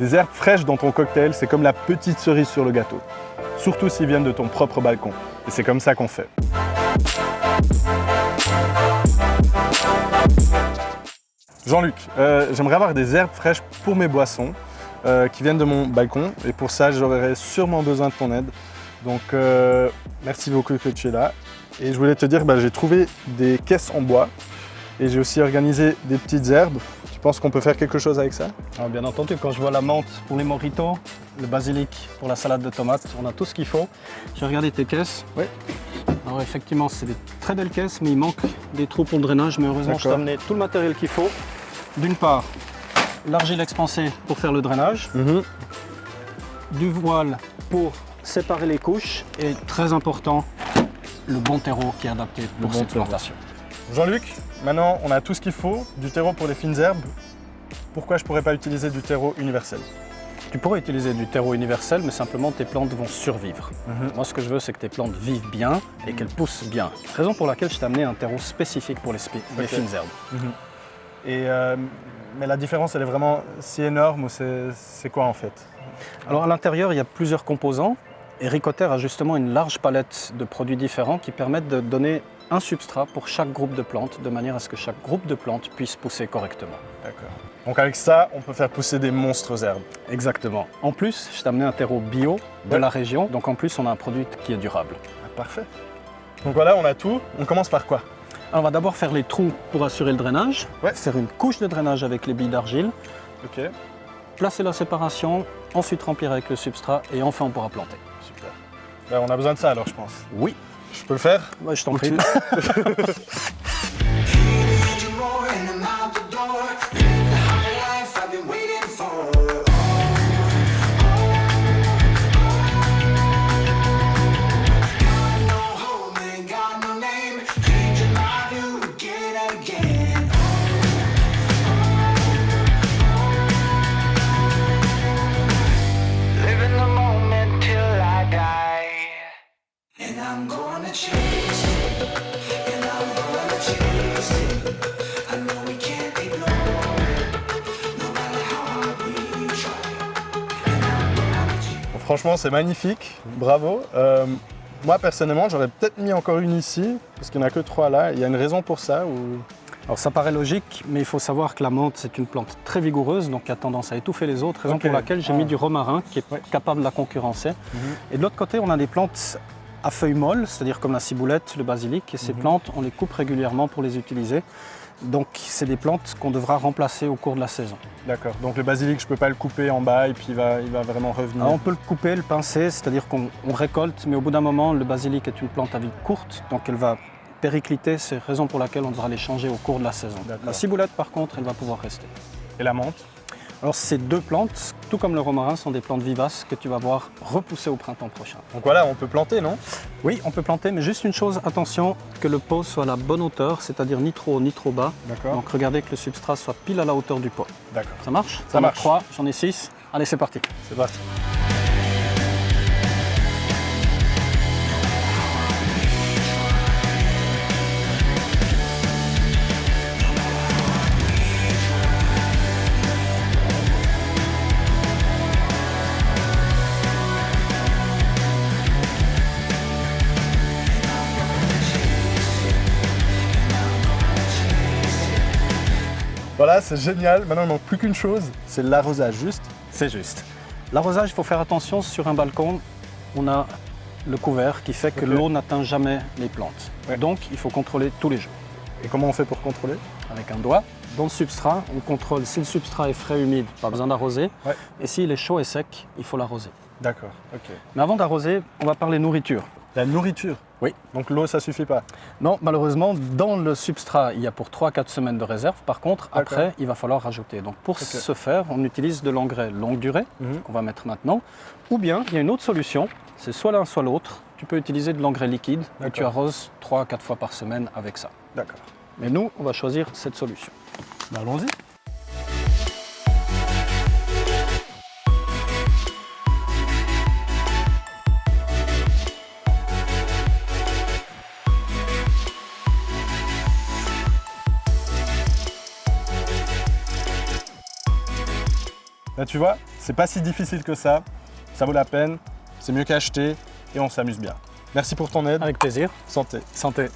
Des herbes fraîches dans ton cocktail, c'est comme la petite cerise sur le gâteau. Surtout s'ils viennent de ton propre balcon. Et c'est comme ça qu'on fait. Jean-Luc, j'aimerais avoir des herbes fraîches pour mes boissons qui viennent de mon balcon. Et pour ça, j'aurais sûrement besoin de ton aide. Donc, merci beaucoup que tu es là. Et je voulais te dire, j'ai trouvé des caisses en bois. Et j'ai aussi organisé des petites herbes. Tu penses qu'on peut faire quelque chose avec ça? Alors, bien entendu, quand je vois la menthe pour les mojitos, le basilic pour la salade de tomates, on a tout ce qu'il faut. J'ai regardé tes caisses. Oui. Alors effectivement, c'est des très belles caisses, mais il manque des trous pour le drainage. Mais heureusement, je t'ai amené tout le matériel qu'il faut. D'une part, l'argile expansée pour faire le drainage, du voile pour séparer les couches et très important, le bon terreau qui est adapté pour cette plantation. Jean-Luc, maintenant on a tout ce qu'il faut, du terreau pour les fines herbes. Pourquoi je ne pourrais pas utiliser du terreau universel? Tu pourrais utiliser du terreau universel, mais simplement tes plantes vont survivre. Moi, ce que je veux, c'est que tes plantes vivent bien et qu'elles poussent bien. Raison pour laquelle je t'ai amené un terreau spécifique pour les fines herbes. Mais la différence, elle est vraiment si énorme ou c'est quoi en fait? Alors à l'intérieur, il y a plusieurs composants. Et Ricoter a justement une large palette de produits différents qui permettent de donner un substrat pour chaque groupe de plantes, de manière à ce que chaque groupe de plantes puisse pousser correctement. D'accord. Donc avec ça, on peut faire pousser des monstres herbes. Exactement. En plus, je t'ai amené un terreau bio de la région, donc en plus, on a un produit qui est durable. Ah, parfait. Donc voilà, on a tout. On commence par quoi? Alors, on va d'abord faire les trous pour assurer le drainage, faire une couche de drainage avec les billes d'argile, placer la séparation, ensuite remplir avec le substrat et enfin on pourra planter. Super. On a besoin de ça alors, je pense. Oui. Je peux le faire? Ouais, je t'en prie. Franchement, c'est magnifique, bravo. Moi, personnellement, j'aurais peut-être mis encore une ici, parce qu'il n'y en a que 3 là. Il y a une raison pour ça ou... Alors ça paraît logique, mais il faut savoir que la menthe, c'est une plante très vigoureuse, donc qui a tendance à étouffer les autres, raison pour laquelle j'ai mis du romarin, qui est capable de la concurrencer. Et de l'autre côté, on a des plantes à feuilles molles, c'est-à-dire comme la ciboulette, le basilic, et ces plantes, on les coupe régulièrement pour les utiliser. Donc c'est des plantes qu'on devra remplacer au cours de la saison. D'accord, donc le basilic, je ne peux pas le couper en bas et puis il va vraiment revenir. Alors, on peut le couper, le pincer, c'est-à-dire qu'on récolte, mais au bout d'un moment, le basilic est une plante à vie courte, donc elle va péricliter, c'est la raison pour laquelle on devra les changer au cours de la saison. La ciboulette, par contre, elle va pouvoir rester. Et la menthe? Alors ces deux plantes, tout comme le romarin, sont des plantes vivaces que tu vas voir repousser au printemps prochain. Donc voilà, on peut planter, non? Oui, on peut planter, mais juste une chose, attention, que le pot soit à la bonne hauteur, c'est-à-dire ni trop haut ni trop bas. D'accord. Donc regardez que le substrat soit pile à la hauteur du pot. D'accord. Ça marche? Ça marche. 3, j'en ai 6. Allez, c'est parti. C'est parti. Voilà, c'est génial. Maintenant, il ne manque plus qu'une chose, c'est l'arrosage, juste. C'est juste. L'arrosage, il faut faire attention, sur un balcon, on a le couvert qui fait que l'eau n'atteint jamais les plantes. Donc, il faut contrôler tous les jours. Et comment on fait pour contrôler? Avec un doigt, dans le substrat, on contrôle si le substrat est frais, humide, pas besoin d'arroser. Et s'il est chaud et sec, il faut l'arroser. D'accord, ok. Mais avant d'arroser, on va parler nourriture. La nourriture? Oui. Donc l'eau, ça suffit pas? Non, malheureusement, dans le substrat, il y a pour 3-4 semaines de réserve. Par contre, après, il va falloir rajouter. Donc pour ce faire, on utilise de l'engrais longue durée, qu'on va mettre maintenant. Ou bien, il y a une autre solution, c'est soit l'un, soit l'autre. Tu peux utiliser de l'engrais liquide et tu arroses 3-4 fois par semaine avec ça. D'accord. Mais nous, on va choisir cette solution. Allons-y. Là, tu vois, c'est pas si difficile que ça vaut la peine, c'est mieux qu'acheter et on s'amuse bien. Merci pour ton aide. Avec plaisir. Santé. Santé.